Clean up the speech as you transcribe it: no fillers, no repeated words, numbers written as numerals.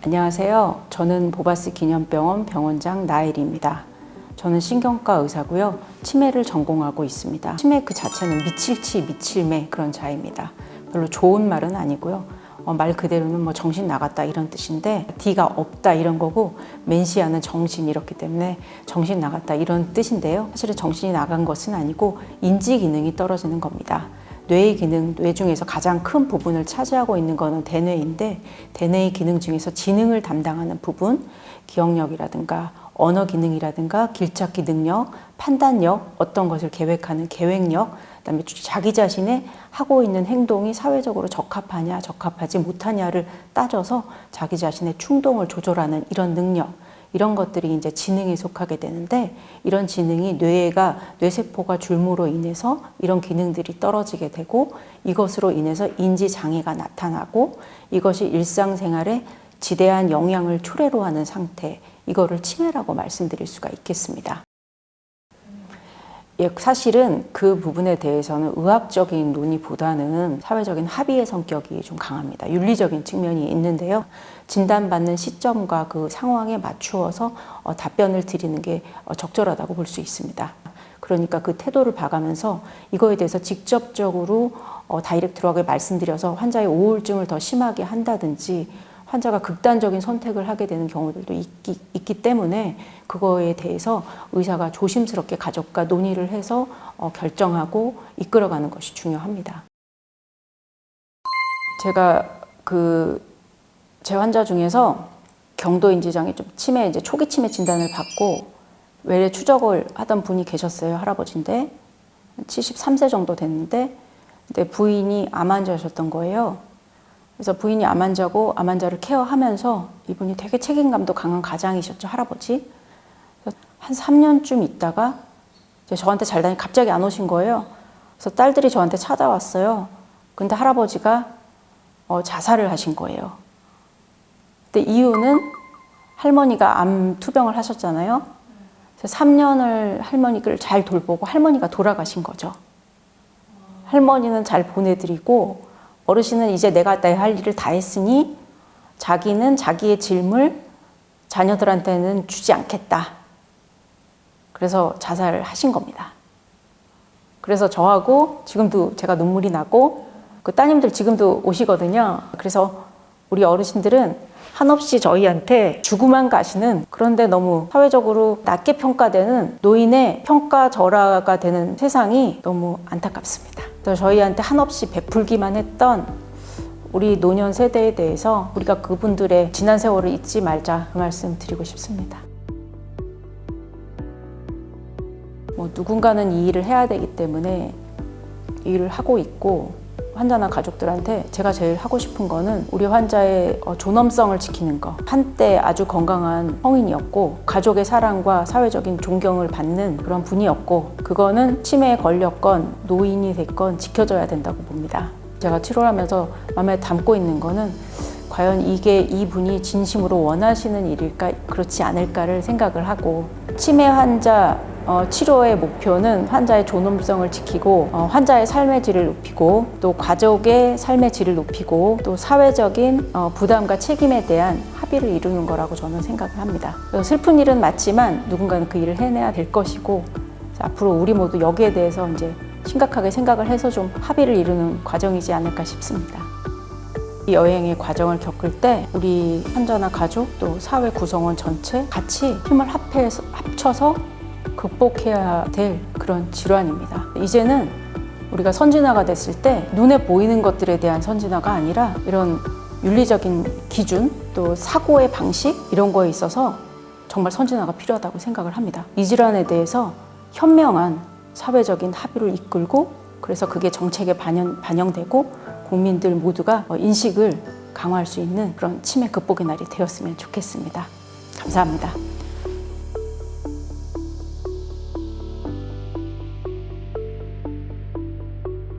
안녕하세요. 저는 보바스 기념병원 병원장 나엘입니다. 저는 신경과 의사고요. 치매를 전공하고 있습니다. 치매 그 자체는 미칠치 미칠매 그런 자입니다. 별로 좋은 말은 아니고요. 말 그대로는 뭐 정신 나갔다 이런 뜻인데 D가 없다 이런 거고 맨시아는 정신 이렇기 때문에 정신 나갔다 이런 뜻인데요. 사실은 정신이 나간 것은 아니고 인지 기능이 떨어지는 겁니다. 뇌의 기능, 뇌 중에서 가장 큰 부분을 차지하고 있는 것은 대뇌인데 대뇌의 기능 중에서 지능을 담당하는 부분, 기억력이라든가 언어 기능이라든가 길찾기 능력, 판단력, 어떤 것을 계획하는 계획력, 그다음에 자기 자신의 하고 있는 행동이 사회적으로 적합하냐, 적합하지 못하냐를 따져서 자기 자신의 충동을 조절하는 이런 능력, 이런 것들이 이제 지능에 속하게 되는데 이런 지능이 뇌세포가 줄므로 인해서 이런 기능들이 떨어지게 되고 이것으로 인해서 인지장애가 나타나고 이것이 일상생활에 지대한 영향을 초래로 하는 상태, 이거를 치매라고 말씀드릴 수가 있겠습니다. 사실은 그 부분에 대해서는 의학적인 논의보다는 사회적인 합의의 성격이 좀 강합니다. 윤리적인 측면이 있는데요. 진단받는 시점과 그 상황에 맞추어서 답변을 드리는 게 적절하다고 볼 수 있습니다. 그러니까 그 태도를 봐가면서 이거에 대해서 직접적으로 다이렉트하게 말씀드려서 환자의 우울증을 더 심하게 한다든지 환자가 극단적인 선택을 하게 되는 경우들도 있기 때문에 그거에 대해서 의사가 조심스럽게 가족과 논의를 해서 결정하고 이끌어가는 것이 중요합니다. 제가 제 환자 중에서 경도인지장애 좀 치매, 이제 초기 치매 진단을 받고 외래 추적을 하던 분이 계셨어요. 할아버지인데 73세 정도 됐는데 근데 부인이 암 환자셨던 거예요. 그래서 부인이 암 환자고 암 환자를 케어하면서 이분이 되게 책임감도 강한 가장이셨죠, 할아버지. 한 3년쯤 있다가 이제 저한테 잘 다니 갑자기 안 오신 거예요. 그래서 딸들이 저한테 찾아왔어요. 근데 할아버지가 자살을 하신 거예요. 근데 이유는 할머니가 암 투병을 하셨잖아요. 그래서 3년을 할머니를 잘 돌보고 할머니가 돌아가신 거죠. 할머니는 잘 보내드리고 어르신은 이제 내가 내 할 일을 다 했으니 자기는 자기의 짐을 자녀들한테는 주지 않겠다. 그래서 자살을 하신 겁니다. 그래서 저하고 지금도 제가 눈물이 나고 그 따님들 지금도 오시거든요. 그래서 우리 어르신들은 한없이 저희한테 주고만 가시는, 그런데 너무 사회적으로 낮게 평가되는 노인의 평가절하가 되는 세상이 너무 안타깝습니다. 그래서 저희한테 한없이 베풀기만 했던 우리 노년 세대에 대해서 우리가 그분들의 지난 세월을 잊지 말자, 그 말씀 드리고 싶습니다. 누군가는 이 일을 해야 되기 때문에 이 일을 하고 있고 환자나 가족들한테 제가 제일 하고 싶은 거는 우리 환자의 존엄성을 지키는 거. 한때 아주 건강한 성인이었고 가족의 사랑과 사회적인 존경을 받는 그런 분이었고 그거는 치매에 걸렸건 노인이 됐건 지켜져야 된다고 봅니다. 제가 치료를 하면서 마음에 담고 있는 거는 과연 이게 이분이 진심으로 원하시는 일일까 그렇지 않을까를 생각을 하고 치매 환자 치료의 목표는 환자의 존엄성을 지키고 환자의 삶의 질을 높이고 또 가족의 삶의 질을 높이고 또 사회적인 부담과 책임에 대한 합의를 이루는 거라고 저는 생각을 합니다. 슬픈 일은 맞지만 누군가는 그 일을 해내야 될 것이고 앞으로 우리 모두 여기에 대해서 이제 심각하게 생각을 해서 좀 합의를 이루는 과정이지 않을까 싶습니다. 이 여행의 과정을 겪을 때 우리 환자나 가족 또 사회 구성원 전체 같이 힘을 합쳐서 극복해야 될 그런 질환입니다. 이제는 우리가 선진화가 됐을 때 눈에 보이는 것들에 대한 선진화가 아니라 이런 윤리적인 기준 또 사고의 방식 이런 거에 있어서 정말 선진화가 필요하다고 생각을 합니다. 이 질환에 대해서 현명한 사회적인 합의를 이끌고 그래서 그게 정책에 반영되고 국민들 모두가 인식을 강화할 수 있는 그런 치매 극복의 날이 되었으면 좋겠습니다. 감사합니다.